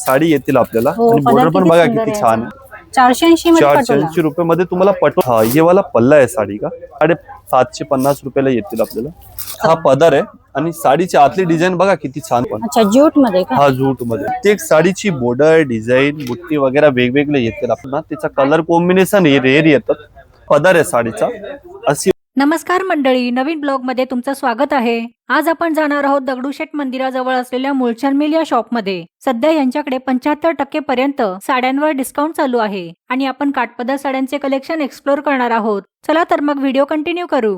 साडी येतील आपल्याला हो, आणि पदर बॉर्डर पण किती बघा सुंदर किती आहे छान याचा. आहे. 480 मध्ये पटोला. 480 रुपये मध्ये तुम्हाला पटोला. हा ये वाला पल्ला आहे साडी का 750 रुपयाला येतील आपल्याला. हा पदर आहे आणि साडीची आतली डिझाईन बघा किती छान पण. अच्छा, ज्यूट मध्ये का? हा जूट मध्ये प्रत्येक साडीची बॉर्डर डिझाईन बुट्टी वगैरे वेगवेगळे येतील आपल्याला. त्याचा कलर कॉम्बिनेशन हे रेअर येतात. पदर आहे साडीचा अशी. नमस्कार मंडळी, नवीन ब्लॉग मध्ये तुमचं स्वागत आहे. आज आपण जाणार आहोत दगडूशेठ मंदिराजवळ असलेल्या मुळचंद मिल या शॉप मध्ये. सध्या यांच्याकडे 75% पर्यंत साड्यांवर डिस्काउंट चालू आहे आणि आपण काठपदर साड्यांचे कलेक्शन एक्सप्लोर करणार आहोत. चला तर मग व्हिडिओ कंटिन्यू करू.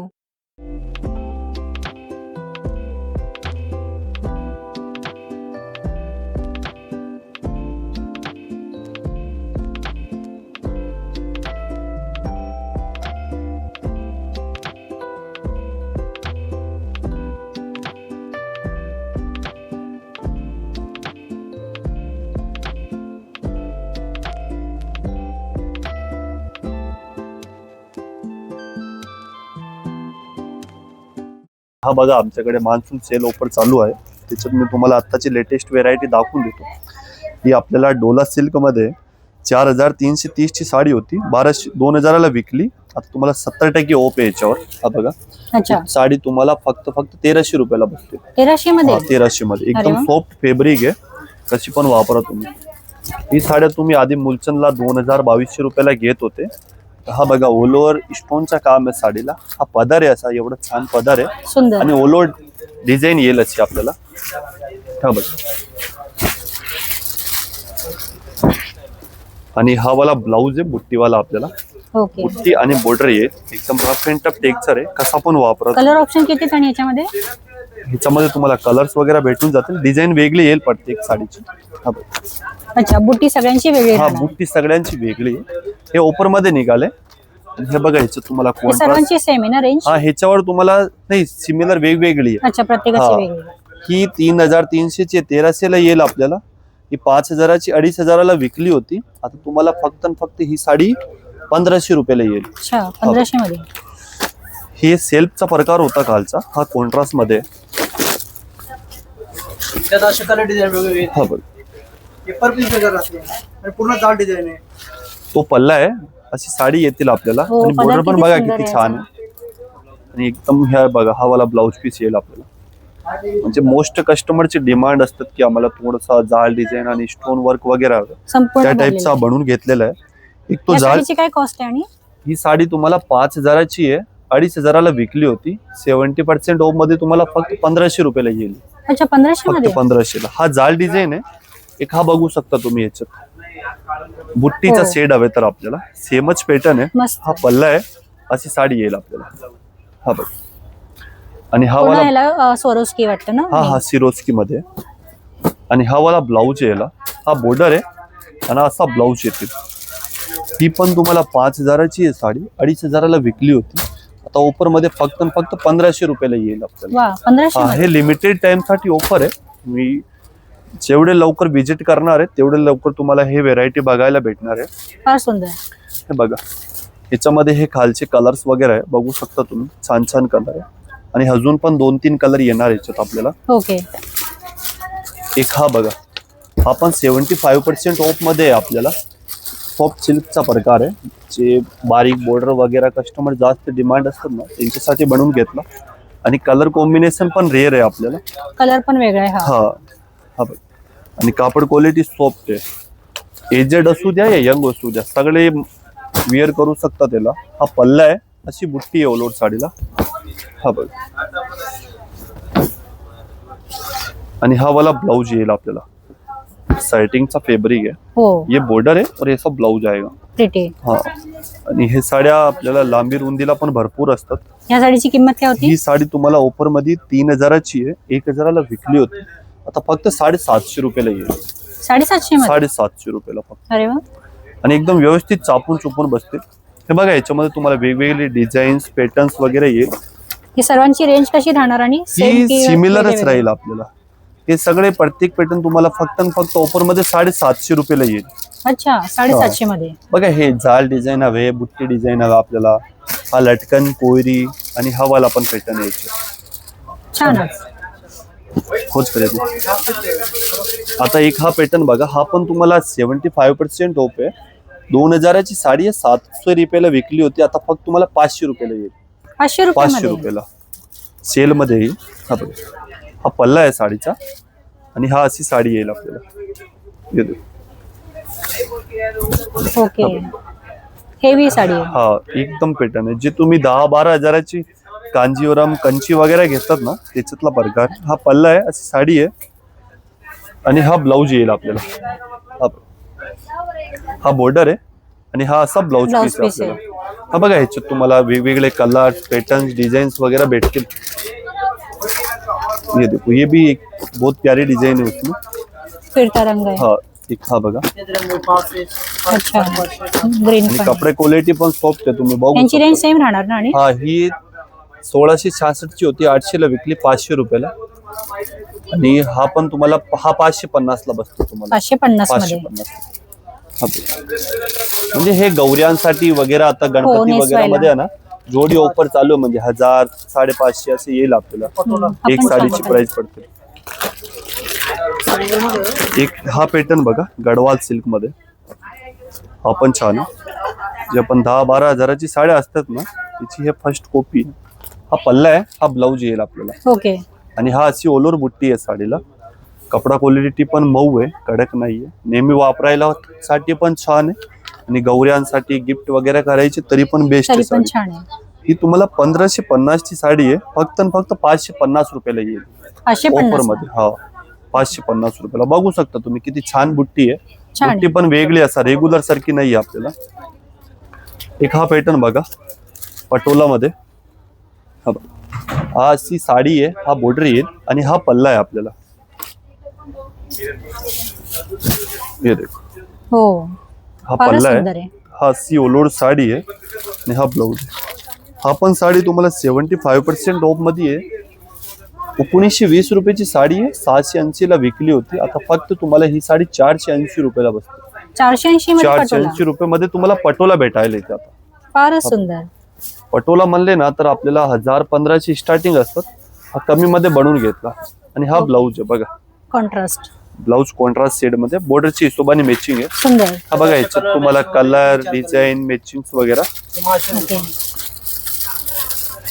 हा बघा आमच्याकडे मान्सून सेल ऑफर चालू आहे. त्याच्यात मी तुम्हाला आत्ताची लेटेस्ट व्हेरायटी दाखवून देतो. ही आपल्याला डोला सिल्क मध्ये 4330 ची साडी होती, 2000 ला विकली. आता तुम्हाला 70% ऑफ आहे याच्यावर. हा बघा अच्छा, साडी तुम्हाला फक्त 1300 रुपयाला बसते. 1300 मध्ये? 1300 मध्ये अरे एकदम वा. सॉफ्ट फॅब्रिक आहे. कशी पण वापरा तुम्ही. ही साड्या तुम्ही आधी मुलचंदला 2200 रुपयाला घेत होते. हा बघा ऑल ओव्हर स्टोनचा काम आहे साडीला. हा पदर आहे असा एवढा छान पदर आहे सुंदर. आणि ऑल ओव्हर डिझाईन येईल अशी आपल्याला. हा बघा आणि हा वाला ब्लाऊज आहे बुट्टीवाला आपल्याला. ओके. बुट्टी आणि बॉर्डर येईल एकदम रफ अँड टफ टेक्स्चर आहे. कसा पण वापरा. कलर ऑप्शन किती आणि याच्यामध्ये? ह्याच्यामध्ये तुम्हाला कलर्स वगैरे भेटून जातील. डिझाईन वेगळी येईल प्रत्येक साडीची. हा बघा. अच्छा, बुट्टी सगळ्यांची वेगळी हा राहणार. बुट्टी सगळ्यांची वेगळी आहे. हे ऑफर मध्ये निघाले. आणि हे बघा ह्याचं तुम्हाला हे कॉन्ट्रास्ट. सर्वांची सेम आहे ना रेंज? हा ह्याच्यावर तुम्हाला नाही सिमिलर वेगवेगळी आहे. अच्छा, प्रत्येकाची हा. वेगळी. ही 3300 ची 1300 ला येईल आपल्याला. ही 5000 ची 2500 ला विकली होती. आता तुम्हाला फक्त आणि फक्त ही साडी 1500 रुपयाला येईल. अच्छा, 1500 मध्ये. हे सेल्फचा प्रकार होता कालचा. हा कॉन्ट्रास्ट मध्ये. त्यात असे कलर डिझाईन वेगवेगळे हा बघ पेपर पीस वगैरे असते आणि पूर्ण जाड डिझाईन आहे. तो पल्ला आहे. अशी साडी येतील आपल्याला. हो, आणि पदर बॉर्डर पण किती बघा सुंदर किती आहे छान आहे. आणि एकदम ह्या बघा हा वाला ब्लाऊज पीस येईल आपल्याला. म्हणजे मोस्ट कस्टमरची डिमांड असतात की आम्हाला थोडासा जाळ डिझाईन आणि स्टोन वर्क वगैरे हवं. संपूर्ण त्या भरलेलं टाईपचा आहे. बनवून घेतलेला आहे. एक तो या जाळ. साडीची काय कॉस्ट आहे? आणि ही साडी तुम्हाला 5000 ची आहे. 2500 ला विकली होती. 70% ऑफ मध्ये तुम्हाला फक्त 1500 रुपयाला येईल. अच्छा, 1500 फक्त मध्ये. 1500 ला. हा जाळ डिझाईन आहे. एक हा बघू शकता तुम्ही याच्यात बुट्टीचा हो. शेड हवे तर आपल्याला. सेमच पॅटर्न आहे. मस्त. हा पल्ला आहे. अशी साडी येईल आपल्याला. हा बघ आणि हा पूर्ण वाला ह्याला स्वरोस्की वाटतं ना? हा सिरोस्की मध्ये. आणि हा वाला ब्लाऊज आहे याला. हा बॉर्डर आहे आणि असा ब्लाऊज येतील. ही पण तुम्हाला 5000 ची आहे साडी. 2500 ला विकली होती. आता ऑफर मध्ये फक्त आणि फक्त 1500 रुपयाला येईल आपल्याला. वा, 1500 हा मध्ये. हे लिमिटेड टाइम साठी ऑफर आहे. मी जेवढे लवकर व्हिजिट करणार आहे तेवढे लवकर तुम्हाला हे व्हेरायटी बघायला भेटणार आहे. फार सुंदर. हे बघा ह्याच्यामध्ये हे खालचे कलर्स वगैरे आहे बघू शकता तुम्ही. छान छान कलर आहे आणि अजून पण 2-3 कलर येणार याच्यात आपल्याला. ओके. एक हा बघा हा पण 75% ऑफ मध्ये आहे आपल्याला. सॉफ्ट सिल्कचा प्रकार आहे. जे बारीक बॉर्डर वगैरे कस्टमर जास्त डिमांड असतात ना त्यांच्यासाठी बनवून घेतला. आणि कलर कॉम्बिनेशन पण रेअर आहे आपल्याला. कलर पण वेगळा आहे. हा. हा हा बघ आणि कापड क्वालिटी सॉफ्ट आहे. एजेड असू द्या या यंग असू द्या सगळे विअर करू शकतात त्याला. हा पल्ला आहे. अशी बुट्टी आहे ऑल ओव्हर साडीला. हा बघ आणि हा वाला ब्लाऊज येईल आपल्याला. साइटिंगचा फॅब्रिक आहे. हो, ये बॉर्डर है और ऐसा ब्लाउज आएगा. प्रिटी. हा आणि हे साड्या आपल्याला लांबी रुंदीला पण भरपूर असतात. या साडीची किंमत काय होती? ही साडी तुम्हाला ऑफर मध्ये 3000 ची आहे. 1000 ला विकली होती. आता फक्त 750 रुपयाला येईल. 750 मध्ये? 750 रुपयाला फक्त. अरे वा. आणि एकदम व्यवस्थित चापून चुपून बसते. हे बघा याच्यामध्ये तुम्हाला वेगवेगळे डिझाईन्स पॅटर्न्स वगैरे येईल. ही सर्वांची रेंज कशी राहणार? आणि ही सिमिलरच राहील आपल्याला. हे सगळे प्रत्येक पॅटर्न तुम्हाला फक्त आणि फक्त ऑफर मध्ये 750 रुपयाला येईल. अच्छा, 750 मध्ये. बघा हे जाल डिझाईन हवे, बुट्टी डिझाईन हवा आपल्याला. हा लटकन कोयरी आणि हा वाला पण पॅटर्न यायचे. छानच. खोज करेल. आता एक हा पॅटर्न बघा, हा पण तुम्हाला 75% ऑफ आहे. 2000ची साडी आहे, 700 रुपयाला विकली होती, आता फक्त तुम्हाला 500 रुपयाला येईल. 500 500 रुपये रुपयाला सेल मध्ये येईल. हा बघा, हा पल्ला आहे साडीचा आणि हा अशी साडी येईल आपल्याला. हे देखो. ओके, हेवी साडी आहे. हा एकदम पॅटर्न आहे. जे तुम्ही 10-12 हजाराची कांजीवरम कंची वगैरे घेतात ना, त्याच्यातला प्रकार. हा पल्ला आहे, अशी साडी आहे आणि हा ब्लाऊज येईल आपल्याला. हा बॉर्डर आहे आणि हा असा ब्लाऊज ब्लाऊज पीस आहे पीस आपल्याला. हा बघा, ह्याच्यात तुम्हाला वेगवेगळे कलर पॅटर्न डिझाईन्स वगैरह भेटतील. ये देखो, ये भी एक बहुत प्यारी डिजाइन है उसमें. फिरता रंग आहे. हा एक हा बघा, अच्छा, ग्रीन आणि पण. कपडे क्वालिटी पण सॉफ्ट आहे, तुम्ही बघू यांची रेंज शकता. सेम राहणार ना? आणि हा ही 1666 ची होती, 800 ला विकली, 500 रुपयाला. आणि हा पण तुम्हाला 550 ला बसतो तुम्हाला. 550 मध्ये. 550. हा बघा. म्हणजे हे गौऱ्यांसाठी वगैरे आता गणपती वगैरे नेसवायला. मध्ये आहे ना, जोडी ऑफर चालू आहे. म्हणजे 1000 550 असे येईल आपल्याला. एक आपण साडीची सांगतो. प्राइस पडते. एक हा पॅटर्न बघा, गडवाल सिल्क मध्ये, हा पण छान आहे. जे आपण 10-12 हजाराची साड्या असतात ना, त्याची हे फर्स्ट कॉपी. हा पल्ला आहे, हा ब्लाऊज येईल आपल्याला. ओके, आणि हा अशी ओलोर बुट्टी आहे साडीला. कपडा क्वालिटी पण मऊ आहे, कडक नाहीये. नेहमी वापरायला साठी पण छान आहे आणि गौऱ्यांसाठी गिफ्ट वगैरे करायची तरी पण बेस्ट तरी आहे पण साडी. छान आहे. ही तुम्हाला 1550 ची साडी आहे, फक्त आणि फक्त 550 रुपयाला येईल 550 ऑफर मध्ये. हा 550 रुपयाला. बघू शकता तुम्ही किती छान बुट्टी आहे. छान बुट्टी पण वेगळी असा रेग्युलर सारखी नाही आहे आपल्याला. एक हा पॅटर्न बघा, पटोला मध्ये. हा बघा, हा अशी साडी आहे, हा बॉर्डर येईल आणि हा पल्ला आहे आपल्याला. हे देखो, हो, हा फारच पल्ला सुंदर आहे, आहे. हा अशी ओलोड साडी आहे आणि हा ब्लाऊज आहे. हा पण साडी तुम्हाला 75% ऑफ मध्ये आहे. 1920 रुपयाची साडी आहे, 680 ला विकली होती, आता फक्त तुम्हाला ही साडी 480 रुपयाला बसते. 480 मध्ये पटोला. 480 रुपये मध्ये तुम्हाला पटोला भेटायला येते. आता फारच सुंदर. पटोला म्हणले ना तर आपल्याला 1015 ची स्टार्टिंग असतात. हा कमी मध्ये बनवून घेतला. आणि हा ब्लाऊज आहे बघा, कॉन्ट्रास्ट. ब्लाऊज कॉन्ट्रास्ट शेड मध्ये, बॉर्डरची हिशोबाने मॅचिंग आहे. सुंदर. हा बघा, याच्यात तुम्हाला कलर डिझाईन मॅचिंग वगैरे ओके,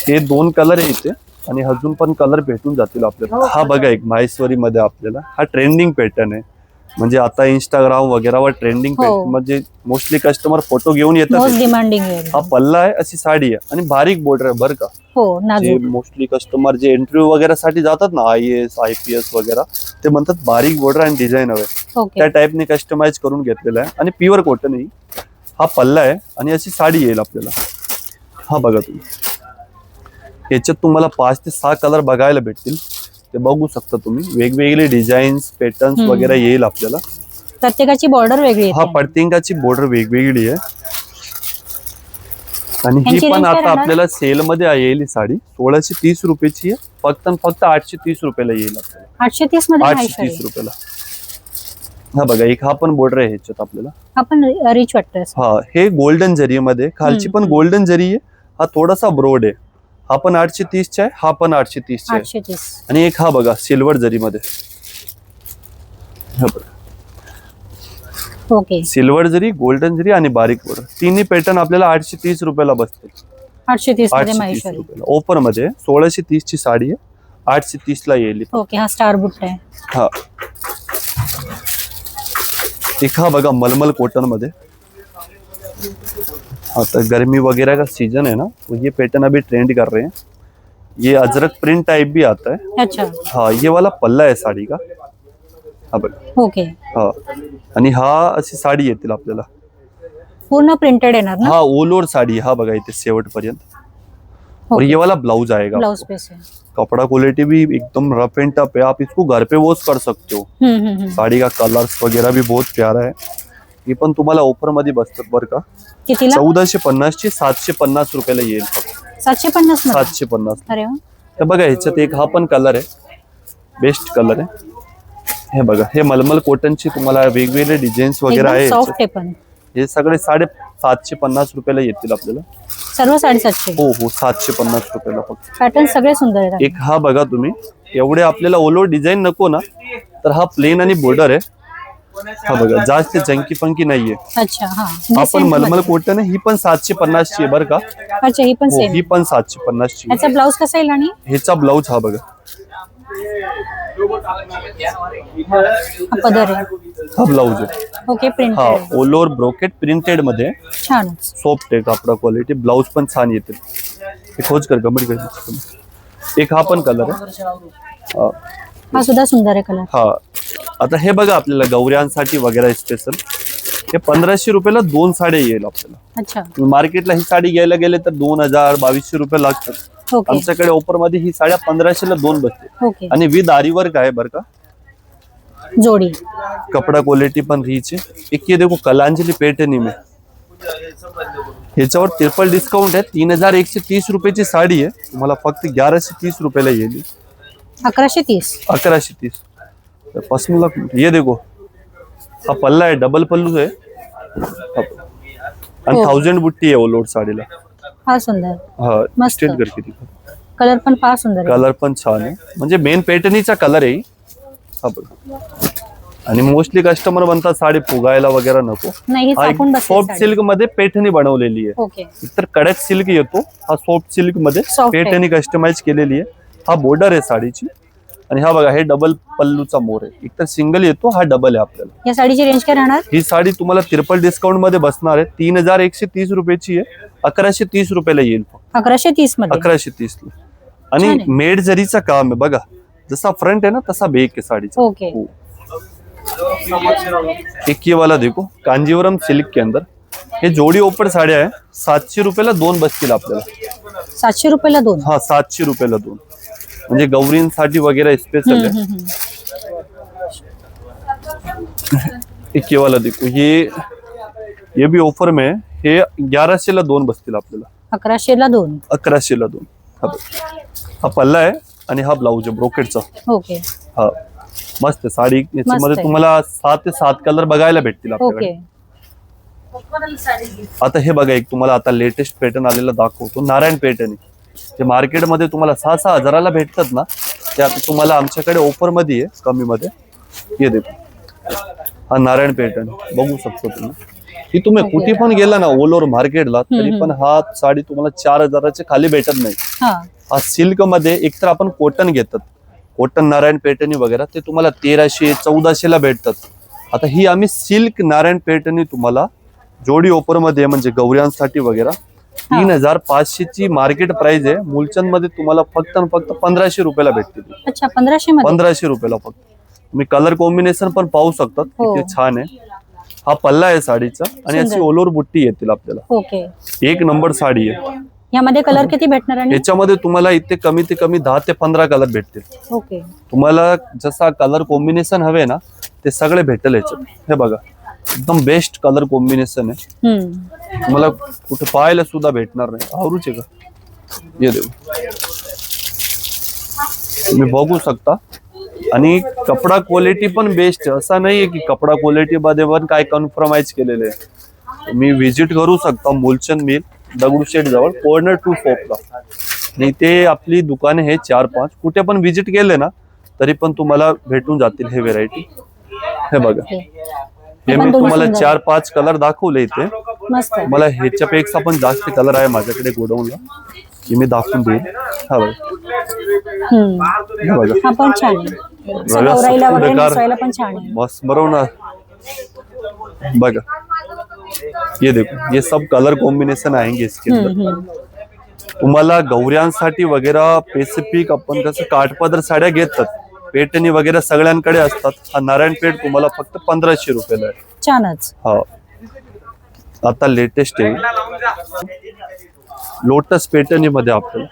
हे 2 कलर आहे इथे आणि अजून पण कलर भेटून जातील आपल्याला. हा बघा, एक माहेश्वरी मध्ये आपल्याला हा ट्रेंडिंग पॅटर्न आहे. म्हणजे आता इंस्टाग्राम वगैरेवर ट्रेंडिंग हो. पॅटर्न म्हणजे मोस्टली कस्टमर फोटो घेऊन मोस्ट येतात. डिमांडिंग आहे. हा पल्ला आहे, अशी साडी आहे आणि बारीक बॉर्डर आहे बरं का. हो, जे नाजूक. मोस्टली कस्टमर जे इंटरव्ह्यू वगैरे साठी जातात ना, IAS IPS वगैरे, ते म्हणतात बारीक बॉर्डर आणि डिझाईन हवे. ओके, त्या टाईपने कस्टमाइज करून घेतलेला आहे आणि प्युअर कॉटन आहे. हा पल्ला आहे आणि अशी साडी येईल आपल्याला. हा बघा तुम्ही, याच्यात तुम्हाला 5 ते 6 कलर बघायला भेटतील. ते बघू शकता तुम्ही. वेगवेगळे डिझाईन्स पॅटर्न्स वगैरे येईल आपल्याला. प्रत्येकाची बॉर्डर वेगळी हा आहे. प्रत्येकाची बॉर्डर वेगवेगळी आहे. आणि ही यांची पण range काय आता राहणार? आपल्याला सेल मध्ये येईल. ही साडी 1630 रुपयाची आहे, फक्त आणि फक्त 830 रुपयाला येईल आपल्याला. 830 मध्ये 830 रुपयाला. हा बघा, एक हा पण बॉर्डर आहे ह्याच्यात आपल्याला. आपण रिच वाटतोय. हा हे गोल्डन जरी मध्ये, खालची पण गोल्डन जरी आहे. हा थोडासा ब्रॉड आहे. हा पण 830 चा आहे, हा पण 830 चा आहे. 830. आणि एक हा बघा, सिल्वर जरी मध्ये. हा बघा, ओके, सिल्वर जरी, गोल्डन जरी आणि बारीक बॉर्डर, तिन्ही पॅटर्न आपल्याला 830 रुपयाला बसते. 830 मध्ये 830 माहेश्वरी. रुपयाला ऑफर मध्ये. 1630 ची साडी आहे, 830 ला येईल. ओके, हा स्टार बुट्ट आहे. हा एक हा बघा, मलमल कॉटन मध्ये. आता गर्मी वगैरह का सीजन है ना, तो ये पैटर्न अभी ट्रेंड कर रहे हैं. ये अजरक प्रिंट टाइप भी आता है. अच्छा, हाँ, ये वाला पल्ला आहे साडी का. हा बघा, ओके. हा आणि हा अशी साडी येतील आपल्याला. पूर्ण प्रिंटेड येणार ना? हाँ, ऑल ओवर साड़ी. हाँ बघा इथे शेवट पर्यंत. और ये वाला ब्लाउज आएगा. ब्लाउज पीस है. कपड़ा क्वालिटी भी एकदम रफ एंड टफ है. आप इसको घर पे वॉश कर सकते हो. साड़ी का कलर्स वगैरह भी बहुत प्यारा है. ये पण तुम्हाला ऑफर मध्ये बसतात बरं का. कितीला? 1450 ची 750 रुपयाला येईल. 750 मध्ये. 750. अरे वा. हे बघा, ह्याच्यात एक हा पण कलर आहे, बेस्ट कलर आहे. हे बघा, हे मलमल कॉटनची तुम्हाला वेगवेगळे डिझाईन्स वगैरे आहे. सॉफ्ट आहे पण. हे सगळे 750 रुपयाला येतील आपल्याला. सर्व 750. हो हो 750 रुपयाला फक्त. पॅटर्न सगळे सुंदर आहेत. एक हा बघा तुम्ही, एवढे आपल्याला ओलो डिझाईन नको ना, तर हा प्लेन आणि बॉर्डर आहे. हा बघा जास्त जंकी पंकी नाहीये. अच्छा हा आपण मलमल कॉटन आहे, ही पण 750 ची आहे बरं का. अच्छा ही पण हो, सेम. ही पण 750 ची. याचा ब्लाऊज कसा येईल आणि ह्याचा ब्लाऊज हा बघा, हा पदर आहे. हा ब्लाऊज आहे. ओके हा printed. All over brocade printed मध्ये छानच. सॉफ्ट आहे कापडा क्वालिटी. ब्लाऊज पण छान येते. हे खोज कर गमड कर. एक हा पण कलर आहे. हा हा सुद्धा सुंदर आहे कलर. हा आता हे बघा आपल्याला गौऱ्यांसाठी वगैरे स्पेशल हे 1500 रुपयाला 2 साड्या येईल आपल्याला. अच्छा मार्केटला ही साडी घ्यायला गेले तर 2000 2200 रुपये लागतात. ओके आमच्याकडे ऑफर मध्ये ही साड्या 1500 ला 2 बसते. ओके. आणि विथ आरी वर्क आहे बरं का. जोडी कपड़ा क्वालिटी पण रीच है. एक ये देखो कलांजलि पैठणी में, ह्याच्यावर ट्रिपल डिस्काउंट आहे. 3130 रुपयाची साडी आहे, तुम्हाला फक्त 1130 रुपयाला येईल. 1130. 1130 पसंद. ये देखो हा पल्ला आहे, डबल पल्लू आहे आणि हो. 1000 बुट्टी आहे ओलोड साडीला. हा सुंदर. हा मस्त. स्ट्रेट कर किती. कलर पण फार सुंदर आहे. कलर पण छान आहे, म्हणजे मेन पैठणीचा कलर आहे. हा बघा. आणि मोस्टली कस्टमर म्हणतात साडी फुगायला वगैरे नको. नाही हे चापून बसते सॉफ्ट साडी. सिल्क मध्ये पैठणी बनवलेली आहे. ओके तर कडक सिल्क येतो, हा सॉफ्ट सिल्क मध्ये Soft आहे. पैठणी कस्टमाइज केलेली आहे. हा बॉर्डर आहे साडीची. आणि हा बघा, हे डबल पल्लूचा मोर आहे. एक तर सिंगल येतो, हा डबल आहे आपल्याला. या साडीची रेंज काय राहणार? ही साडी तुम्हाला ट्रिपल डिस्काउंट मध्ये बसणार आहे. 3130 रुपयाची आहे, 1130 रुपयाला येईल. 1130 मध्ये. 1130 ला. छान आणि आहे. मेड जरीचा काम आहे बघा, जसा फ्रंट आहे ना तसा बेक आहे साडीचा. ओके हो. एक ये वाला देखो, कांजीवरम सिल्क के अंदर. हे जोडी ओपन साड्या आहे. 700 रुपयाला 2 बसतील आपल्याला. 700 रुपयाला 2. हा 700 रुपयाला 2, म्हणजे गौरींसाठी वगैरे स्पेशल आहे. एक ये वाला देखो, ये भी ऑफर में है. हे 1100 ला 2 बसतील आपल्याला. 1100 ला 2. 1100 ला 2. हा पल्ला आहे आणि हा ब्लाऊज आहे ब्रोकेटचा. ओके हा मस्त आहे साडी. याच्यामध्ये आहे. तुम्हाला 6 ते 7 कलर बघायला भेटतील आपल्याकडे. ओके आता हे बघा, एक तुम्हाला आता लेटेस्ट पॅटर्न आलेला दाखवतो, नारायण पैठणी. जे मार्केटमध्ये तुम्हाला 6-6 हजाराला भेटतात ना, ते आता तुम्हाला आमच्याकडे ऑफर मध्ये आहे, कमी मध्ये. हे देखो, हा नारायण पैठणी बघू शकतो तुम्ही. ही तुम्ही कुठे पण गेला ना ऑल ओव्हर मार्केटला, तरी पण हा साडी तुम्हाला 4000च्या खाली भेटत नाही. हा हा सिल्क मध्ये एकतर आपण कॉटन घेतात, कॉटन नारायण पैठणी वगैरे, ते तुम्हाला 1300-1400 ला भेटतात. आता ही आम्ही सिल्क नारायण पैठणी तुम्हाला जोडी ऑफर मध्ये, म्हणजे गौऱ्यांसाठी वगैरे 3500 ची मार्केट प्राइस आहे. मुलचंद मध्ये तुम्हाला फक्त 1500 रुपयाला भेटतील. अच्छा 1500 मध्ये. 1500 रुपयाला फक्त. तुम्ही कलर कॉम्बिनेशन पण पाहू शकतात, हो. किती छान आहे. हा पल्ला आहे साडीचा आणि याची सुंदर. ऑल ओव्हर बुट्टी येतील आपल्याला. ओके एक नंबर साडी आहे. यामध्ये कलर किती भेटणार आणि? याच्यामध्ये तुम्हाला इथे कमी ते कमी 10 ते 15 कलर भेटतील. ओके तुम्हाला जसा कलर कॉम्बिनेशन हवे ना, ते सगळे भेटेल याच्यात. हे बघा, एकदम बेस्ट कलर कॉम्बिनेशन आहे. तुम्हाला कुठे पाहायला सुद्धा भेटणार नाही. आवरूच आहे का? ये देऊ, तुम्ही बघू शकता. आणि कपडा क्वालिटी पण बेस्ट आहे. असा नाहीये की कपडा क्वालिटी मध्ये पण काय कॉम्प्रोमाइज केलेले आहे. तुम्ही व्हिजिट करू शकता मुलचंद मिल, दगडूशेठ जवळ, कॉर्नर टू शॉपला. आणि ते आपली दुकाने हे 4-5. कुठे पण व्हिजिट केले ना, तरी पण तुम्हाला भेटून जातील हे व्हेरायटी. हे बघा, हे मी तुम्हाला 4-5 कलर दाखवले इथे. मस्त आहे. मला ह्याच्यापेक्षा पण जास्त कलर आहे माझ्याकडे गोडाऊनला, की मी दाखवून देईन. हा बघा, हे बघा, हा पण छान आहे. गौराईला वगैरे नेसवायला पण छान आहे. मस्त बरोबर. बघा, ये देखो, ये सब कलर कॉम्बिनेशन आएंगे इसके अंदर. तुम्हाला गौऱ्यांसाठी वगैरे स्पेसिफिक आपण कसं काठपदर साड्या घेतात, पैठणी वगैरे सगळ्यांकडे असतात. हा नारायण पेठ तुम्हाला फक्त 1500 रुपयाला आहे. छानच. हा आता लेटेस्ट आहे लोटस पैठणी मध्ये आपल्याला,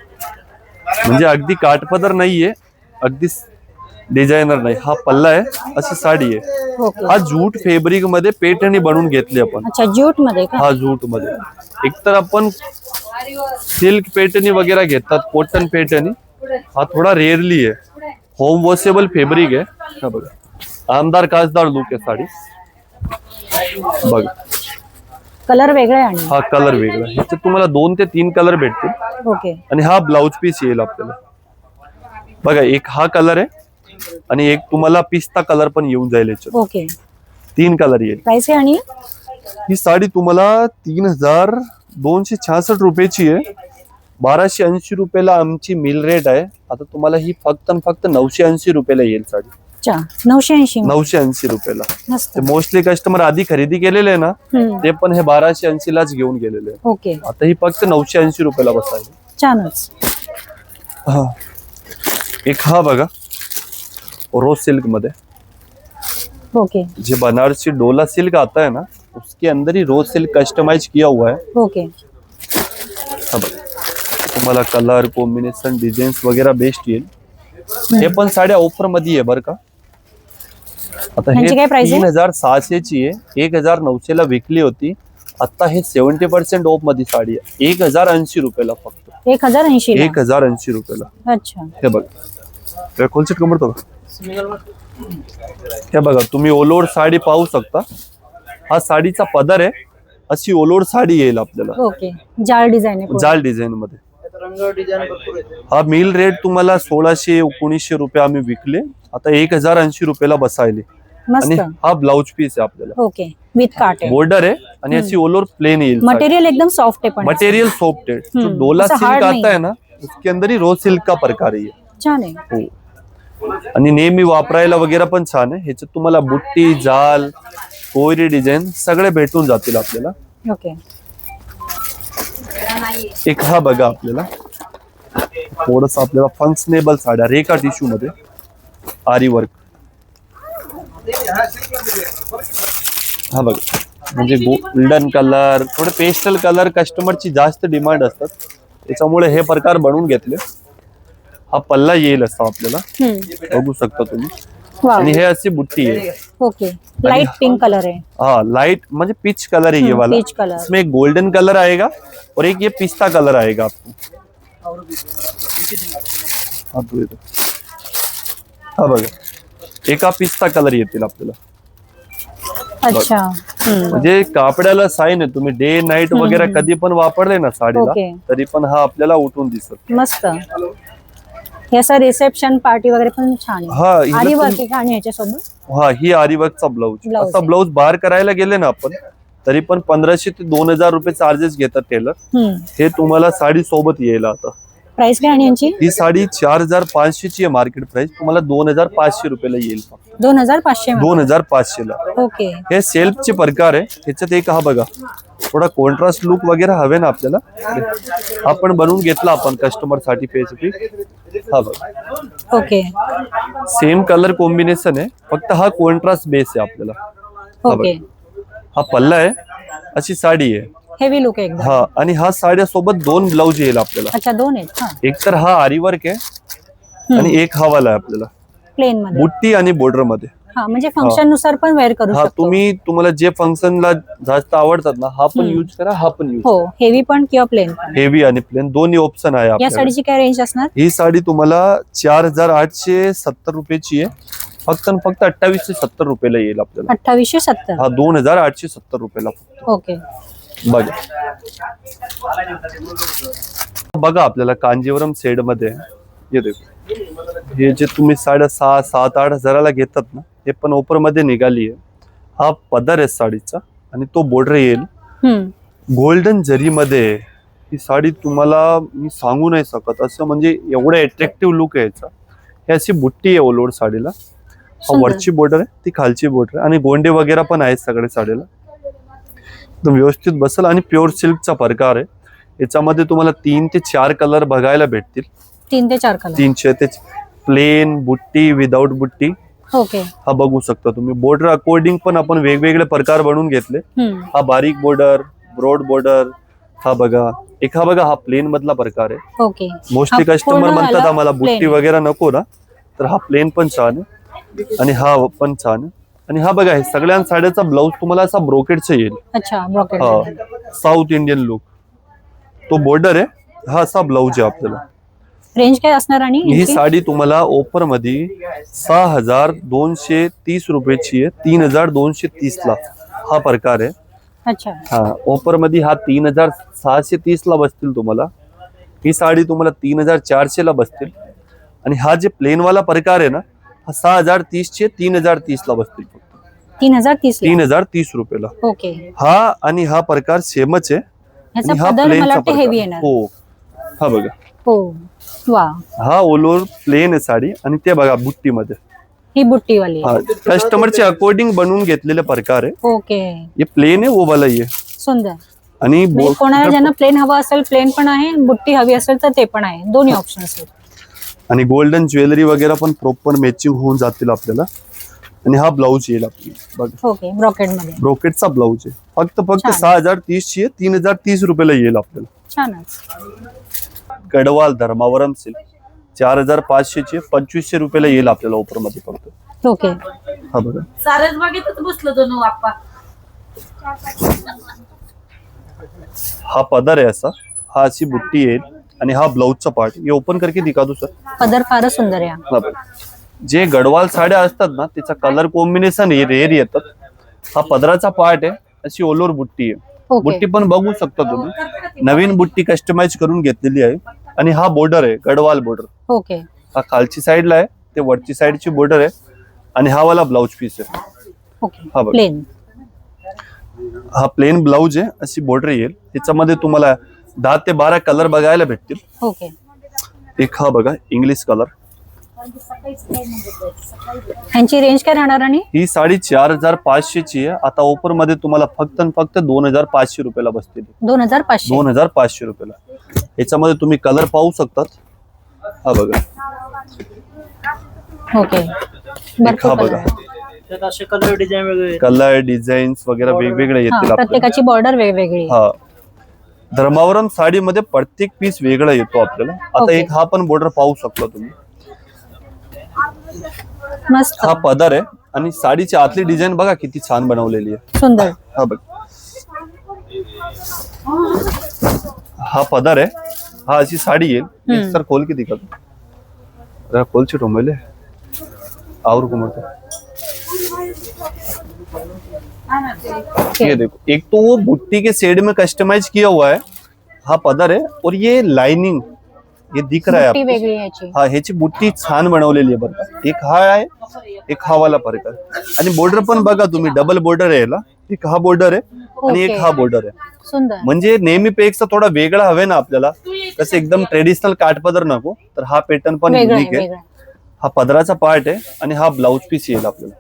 म्हणजे अगदी काठपदर नाहीये, अगदी डिझायनर नाही. हा पल्ला आहे, अशी साडी आहे. ओके हा जूट फॅब्रिक मध्ये पैठणी बनवून घेतली आपण. अच्छा जूट मध्ये का? हा जूट मध्ये. एकतर आपण सिल्क पैठणी वगैरे घेतात, कॉटन पैठणी. हा थोडा रेअरली आहे, होम वॉशेबल फॅब्रिक आहे. हा बघा, आमदार खासदार लुक आहे साडी. बघा, कलर वेगळे आणि हा कलर वेगळा, ह्याच्यात तुम्हाला 2 ते 3 कलर भेटतील. ओके. आणि हा ब्लाउज पीस येईल आपल्याला. बघा, एक हा कलर आहे आणि एक तुम्हाला पिस्ता कलर पण येऊन जाईल याच्यात. ओके. 3 कलर येईल. प्राइस आहे आणि ही साडी तुम्हाला 3266 रुपयाची आहे. 1280 रुपयाला आमची मिल रेट आहे. आता तुम्हाला ही फक्त 980 रुपयाला येईल साडी. अच्छा, 980. 980 रुपयाला. मस्त. मोस्टली कस्टमर आधी खरेदी केलेले आहे ना, ते पण हे 1280 लाच घेऊन गेलेले आहे. ओके. आता ही फक्त 980 रुपयाला बसायला. छानच. हा, एक हा बघा रोज सिल्क मध्ये. ओके. जो बनारसी डोला सिल्क आता है ना, उसके अंदर ही रोज सिल्क कस्टमाइज किया हुआ है. ओके. हा बघा, तुम्हाला कलर कॉम्बिनेशन डिझाईन्स वगैरे बेस्ट येईल. हे पण साड्या ऑफर मध्ये आहे बरं का. आता ह्यांची काय हे प्राइस आहे? 3600 ची आहे. 1900 ला विकली होती. आता हे 70% ऑफ मध्ये साडी आहे. 1080 रुपयाला फक्त. 1080 ला. 1080 रुपयाला. अच्छा. हे बघा, खोलसेट कमरतो का. हे बघा, तुम्ही ऑल ओव्हर साडी पाहू शकता. हा साडीचा पदर आहे. अशी ऑल ओव्हर साडी येईल आपल्याला. ओके. जाळ डिझाईन आहे. जाल डिझाइन मध्ये. रंग डिझाईन भरपूर येते. हा मिल रेट तुम्हाला 1600-1900 रुपये आम्ही विकले. आता 1080 रुपयाला बसायले. आणि मस्त. हा ब्लाउज पीस आहे आपल्याला. ओके. विथ काट आहे. बॉर्डर आहे आणि अशी ऑल ओव्हर प्लेन येईल. मटेरियल एकदम सॉफ्ट आहे पण. मटेरियल सॉफ्ट है. जो डोला असं सिल्क hard आता नहीं है ना, उसके अंदर ही रोज सिल्क का प्रकार आहे. छान आहे. हो. आणि नेहमी वापरायला वगैरे पण छान आहे. ह्याच्यात तुम्हाला बुट्टी, जाल, कोयरी डिझाईन सगळे भेटून जातील आपल्याला. ओके. एक हा बघा, आपल्याला थोडस आपल्याला फंक्शनेबल साड्या रेखा टिश्यू मध्ये आरी वर्क. हा बघा, म्हणजे गोल्डन कलर, थोडे पेस्टल कलर कस्टमरची जास्त डिमांड असतात, त्याच्यामुळे हे प्रकार बनवून घेतले. हा पल्ला येईल असा आपल्याला, बघू शकता तुम्ही. वाव. आणि हे अशी बुट्टी आहे. ओके. लाइट पिंक कलर है. हाँ, लाइट म्हणजे पिच कलर है ये वाला. Peach colour. इसमें एक गोल्डन कलर आएगा और एक ये पिस्ता कलर आएगा आपको. हा बघा, एका पिस्ता कलर येतील आपल्याला. अच्छा. म्हणजे कापड्याला साईन आहे. तुम्ही डे नाईट वगैरे कधी पण वापरले ना साडीला, ओके. तरी पण हा आपल्याला उठून दिसत. मस्त. हे असं रिसेप्शन पार्टी वगैरे पण छान आहे. हा, हिला आरी तुम- वर्क आहे का आणि याच्यासोबत? हा, ही आरीवर्कचा ब्लाऊज. ब्लाऊज असा आहे. ब्लाऊज बाहेर करायला गेले ना आपण, तरी पण 1500 ते 2000 रुपये चार्जेस घेतात टेलर. हे तुम्हाला साडी सोबत येईल. आता प्राइस काय आणि यांची? ही साडी 4500 ची आहे मार्केट प्राइस. तुम्हाला 2500 रुपयाला येईल. 2500 मध्ये. 2500 ला. ओके. हे सेल्फचे प्रकार आहे. ह्याच्यात एक हा बघा, थोडा कॉन्ट्रास्ट लुक वगैरे हवे ना आपल्याला, आपण बनवून घेतला आपण कस्टमर साठी स्पेसिफिक. हा बघा, ओके. सेम कलर कॉम्बिनेशन आहे, फक्त हा कॉन्ट्रास्ट बेस आहे आपल्याला. हा ओके. बघा, हा पल्ला आहे, अशी साडी आहे. हेवी लुक आहे एकदम. हा, आणि हा साड्यासोबत 2 ब्लाऊज येईल आपल्याला. अच्छा, 2 आहेत. हा. एक तर हा आरीवर्क आहे आणि एक हा वाला आहे आपल्याला प्लेन मध्ये. बुट्टी आणि बॉर्डर मध्ये. हा, म्हणजे फंक्शन नुसार पण वेअर करू हा, शकतो. तुम्हाला जे फंक्शनला जास्त आवडतात ना, हा पण यूज करा, हा पण यूज. हो, हेवी पण किंवा प्लेन पण. हेवी आणि प्लेन दोन्ही ऑप्शन आहे या आपल्याला. साडीची काय रेंज असणार? ही साडी तुम्हाला 4870 रुपयाची आहे. फक्त 2870 रुपयाला येईल आपल्याला. 2870. हा, 2870 रुपयाला फक्त. ओके. बघा, बघा आपल्याला कांजीवरम सेड मध्ये हे देखो, हे जे तुम्ही 6,500 7-8 हजाराला घेतात ना, हे पण ऑफर मध्ये निघाली आहे. हा पदर आहे साडीचा आणि तो बॉर्डर येईल गोल्डन जरी मध्ये. ही साडी तुम्हाला मी सांगू नाही शकत, असं म्हणजे एवढं अट्रॅक्टिव्ह लुक आहे याचा. ही अशी बुट्टी आहे ऑल ओव्हर साडीला. हा सुंदर. वरची बॉर्डर आहे, ती खालची बॉर्डर आहे आणि गोंडे वगैरे पण आहेत सगळे साडीला. एकदम व्यवस्थित बसल आणि प्युअर सिल्कचा प्रकार आहे. याच्यामध्ये तुम्हाला 3 ते 4 कलर बघायला भेटतील. 3 ते 4 कलर. 300 ते प्लेन, बुट्टी, विदाउट बुट्टी. ओके. हा बघू शकता तुम्ही. बॉर्डर अकॉर्डिंग पण आपण वेगवेगळे प्रकार बनवून घेतले. हा बारीक बॉर्डर, ब्रॉड बॉर्डर. हा बघा, एक हा बघा, हा प्लेन मधला प्रकार आहे. ओके. मोस्टली हा कस्टमर पूर्ण म्हणतात वाला आम्हाला बुट्टी plain. वगैरे नको ना, तर हा प्लेन पण छान आहे आणि हा पण छान आहे. आणि हा बघा, हे सगळ्या साड्याचा ब्लाऊज तुम्हाला असा ब्रोकेडचा येईल. अच्छा, ब्रॉकेट. हा, साऊथ इंडियन लुक. तो बॉर्डर आहे, हा असा ब्लाऊज आहे आपल्याला. रेंज काय असणार आणि ही यांची? साडी तुम्हाला ऑफर मध्ये 6230 रुपयाची आहे. 3230 ला हा प्रकार आहे. अच्छा. हा ऑफर मध्ये हा 3630 ला बसतील तुम्हाला. ही साडी तुम्हाला 3400 ला बसतील. आणि हा जे प्लेन वाला प्रकार आहे ना हा 6030 चे 3030 ला बसतील फक्त. 3030 ला. 3030 रुपयाला. ओके. हा आणि हा प्रकार सेमच आहे. ह्याचा आणि हा पदर प्लेनचा मला वाटतं प्रकार. हेवी येणार. हो हा बघा हो. वा. हा ऑल ओव्हर प्लेन आहे साडी. आणि ते बघा बुट्टी मध्ये ही बुट्टी वाली आहे. हा कस्टमरच्या अकॉर्डिंग बनवून घेतलेले प्रकार आहे. ओके. ये प्लेन आहे वो वाला ये. सुंदर. आणि म्हणजे कोणाला ज्यांना प्लेन हवा असेल प्लेन पण आहे, बुट्टी हवी असेल तर ते पण आहे. दोन्ही ऑप्शन्स आहेत. आणि गोल्डन ज्वेलरी वगैरे पण प्रॉपर मॅचिंग होऊन जातील आपल्याला. आणि हा ब्लाऊज येईल आपल्याला बघा ओके. ब्रॉकेट मध्ये. ब्रोकेटचा ब्लाऊज आहे. फक्त छान. 6030 ची 3030 रुपयाला येईल आपल्याला. छानच. गडवाल धर्मावरम सिल्क 4500 ची 2500 रुपयाला येईल आपल्याला ऑफर मध्ये फक्त. ओके. हा बघा सारस बागेतच बसलो दोन बाप्पा. हा पदर आहे असा. हा अशी बुट्टी येईल. आणि हा ब्लाऊजचा पार्ट ये ओपन करके दिखा दो सर. पदर फारच सुंदर आहे. हा बघा. जे गडवाल साड्या असतात ना त्याचा कलर कॉम्बिनेशन रेअर येतात. हा पदराचा पार्ट आहे. अशी ऑल ओव्हर बुट्टी आहे. ओके. बुट्टी पण बघू शकता तुम्ही. नवीन बुट्टी कस्टमाइज करून घेतलेली आहे. आणि हा बॉर्डर आहे गडवाल बॉर्डर. ओके. हा खालची साईडला आहे. ते वरची साईडची बॉर्डर आहे. आणि हा वाला ब्लाऊज पीस आहे. ओके. हा बघा. प्लेन. हा प्लेन ब्लाऊज आहे. अशी बॉर्डर येईल. त्याच्यामध्ये तुम्हाला 10 ते 12 कलर बघायला भेटतील. ओके. एक हा बघा इंग्लिश कलर. ह्यांची रेंज काय राहणार आणि ही साडी 4500 ची आहे. आता ऑफर मध्ये तुम्हाला फक्त 2500 रुपयाला बसतील. 2500. 2500 रुपयाला. याच्यामध्ये तुम्ही कलर पाहू शकतात. हा बघा ओके. एक भरपूर हा कलर बघा आहे. त्यात असे कलर डिझाईन वेगळे कलर डिझाईन्स वगैरे वेगवेगळे येतील हा, आपल्याला. प्रत्येकाची बॉर्डर वेगवेगळी आहे. हा धर्मावरम साडीमध्ये प्रत्येक पीस वेगळा येतो आपल्याला. आता ओके. एक हा पण बॉर्डर पाहू शकता तुम्ही. मस्त. हा पदर आहे. आणि साडीची आतली डिझाईन बघा किती छान बनवलेली आहे. सुंदर. हा बघ हा पदर आहे. हा अशी साडी येईल. एक सर खोल के दिखा दो. अरे खोल से टोमेले और को मत. ये देखो एक तो वो बुट्टी के शेड में कस्टमाइज किया हुआ है. हा पदर आहे. और ये लाइनिंग ये दिख रहा है बुट्टी आपको. वेगळी आहे याची. हा ह्याची बुट्टी छान बनवलेली आहे बरं का. एक हा आहे. एक हा वाला प्रकार. आणि बॉर्डर पण बघा तुम्ही डबल बॉर्डर आहे याला. एक हा बॉर्डर आहे. आणि एक ओके. हा बॉर्डर आहे. सुंदर. म्हणजे नेहमीपेक्षा थोडा वेगळा हवे ना आपल्याला. कसं एकदम ट्रेडिशनल काठपदर नको तर हा पॅटर्न पण वेगळं आहे, युनिक आहे. वेगळं आहे. हा पदराचा पार्ट आहे. आणि हा ब्लाऊज पीस येईल आपल्याला.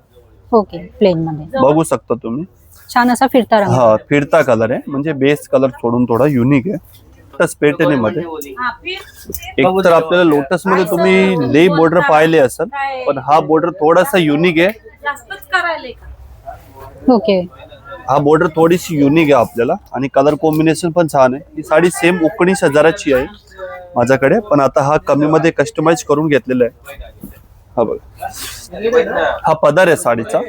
ओके. प्लेन मध्ये. बघू शकता तुम्ही. छान असा फिरता रंग. हा फिरता कलर आहे. म्हणजे बेस कलर सोडून थोडा युनिक आहे. लोटस पॅटर्न मध्ये एक तर आपल्याला लोटस मध्ये तुम्ही लई बॉर्डर पाहिले असेल. पण हा बॉर्डर थोडासा युनिक आहे. जास्तच करायले का. ओके. हा बॉर्डर थोडीशी युनिक आहे आपल्याला. आणि कलर कॉम्बिनेशन पण छान आहे. ही साडी सेम 19,000ची आहे माझ्याकडे. पण आता हा कमी मध्ये कस्टमाइज करून घेतलेला आहे. हा बघा हा पदर आहे साडीचा.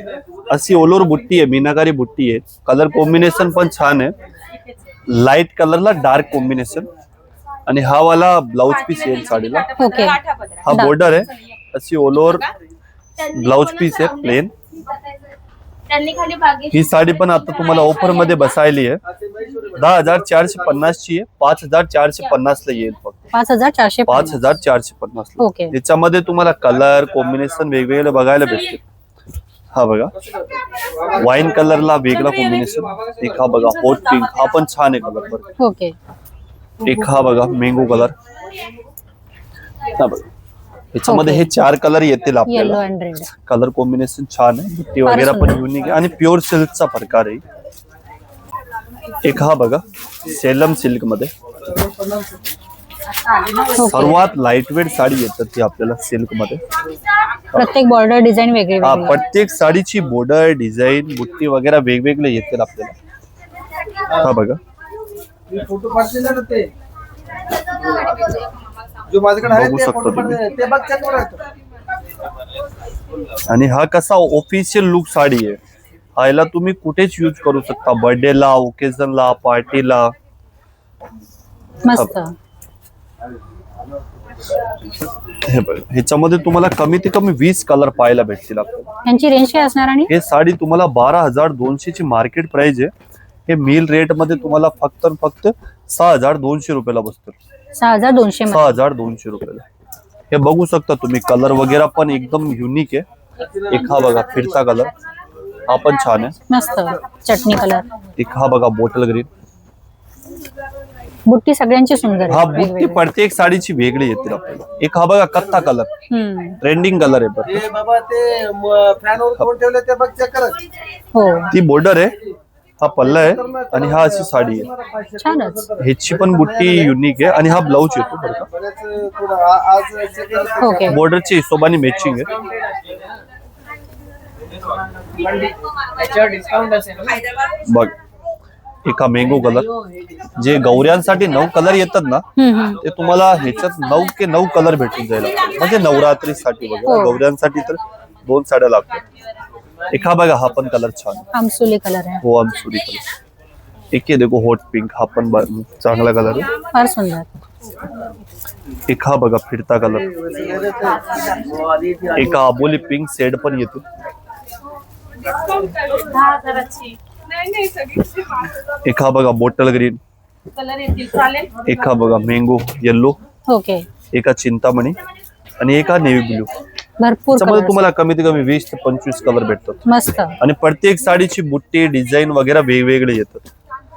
अशी ऑल ओव्हर बुट्टी आहे. मीनाकारी बुट्टी आहे. कलर कॉम्बिनेशन पण छान आहे. लाईट कलरला डार्क कॉम्बिनेशन. आणि हा वाला ब्लाऊज पीस येईल साडीला. ओके. हा बॉर्डर आहे. अशी ऑल ओव्हर ब्लाऊज पीस आहे प्लेन. त्यांनी खाली बागे ही साडी पण आता तुम्हाला ऑफर मध्ये बसायली आहे. 10,450 ची आहे. 5,450 ला येईल फक्त. 5450. 5,450 ला. ओके. याच्यामध्ये तुम्हाला कलर कॉम्बिनेशन वेगवेगळे बघायला भेटतील. हा बघा वाईन कलरला वेगळा कॉम्बिनेशन. एक हा बघा हॉट पिंक. हा पण छान आहे कलर बघा. ओके. एक हा बघा मँगो कलर. हा बघा याच्यामध्ये हे 4 कलर येतील येलो आपल्याला. And red. कलर कॉम्बिनेशन छान आहे. बुट्टी वगैरे पण सुंदर. युनिक आहे. आणि प्युअर सिल्कचा प्रकार आहे. एक हा बघा सेलम सिल्क मध्ये सर्वात लाईटवेट साडी येतात ती आपल्याला सिल्क मध्ये. प्रत्येक बॉर्डर डिझाईन वेगळी हा वेगळी. प्रत्येक साडीची बॉर्डर डिझाईन बुट्टी वगैरे वेगवेगळे येतील आपल्याला. हा बघा फोटो पाठवले ना ते जो माझ्याकडे आहे बघू ते शकता फोटो तुम्ही. पाठवले ते बघ चेक करायचं. आणि हा कसा ऑफिशियल लुक साडी आहे. हा याला तुम्ही कुठेच यूज करू शकता. बर्थडेला ओकेजनला पार्टीला. मस्त. हे बघा ह्याच्यामध्ये तुम्हाला कमी ते कमी 20 कलर पाहायला भेटतील आपल्याला. यांची रेंज काय असणार आणि हे साडी तुम्हाला 12,200 ची मार्केट प्राइस आहे. हे मील रेट मध्ये तुम्हाला फक्त आणि फक्त 6200 रुपयाला बसतं. 6200 मध्ये. 6200 रुपयाला. हे बघू शकता तुम्ही, कलर वगैरे पण एकदम युनिक आहे. एक हा बघा फिरता कलर, हा पण छान आहे. मस्त चटणी कलर. एक हा बघा बॉटल ग्रीन. बुट्टी सगळ्यांची सुंदर हा आहे बुट्टी वेगवेगळी. प्रत्येक साडीची वेगळी येते आपल्याला. एक हा बघा कत्था कलर, ट्रेंडिंग कलर आहे बरं. हे बाबा ते फॅनवर कोण ठेवले ते बघ चेक कर. हो ती बॉर्डर आहे, हा पल्ला आहे आणि हा अशी साडी आहे. छानच. ह्याची पण बुट्टी युनिक आहे आणि हा ब्लाऊज येतो बरं का. बरेच थोडं आज सेकंड ओके. बॉर्डरच्या हिशोबाने मॅचिंग आहे. त्याच्यावर डिस्काउंट असेल ना? बघ एका मँगो कलर, जे गौऱ्यांसाठी 9 कलर येतात ना, ते तुम्हाला ह्याच्यात 9 के 9 कलर भेटून जाईल. म्हणजे नवरात्रीसाठी वगैरे हो. गौऱ्यांसाठी तर 2 साड्या लागतात. एका बघा हा पण कलर छान आहे. आमसुली कलर आहे. हो आमसुरी कलर. एक आहे देखो हॉट पिंक, हा पण चांगला कलर आहे. फार सुंदर. एक हा बघा फिरता कलर. एक आबोली पिंक शेड पण येतो. 10,000ची. नाही एक हा बघा बॉटल ग्रीन. कलर येतील चालेल. एक हा बघा मँगो येल्लो. ओके. एका चिंतामणी आणि एका नेव्ही ब्ल्यू. भरपूर त्याच्यामध्ये colours. तुम्हाला कमीत कमी 20 ते 25 कलर भेटतात. मस्त. आणि प्रत्येक साडीची बुट्टी डिझाईन वगैरे वेगवेगळे येतात.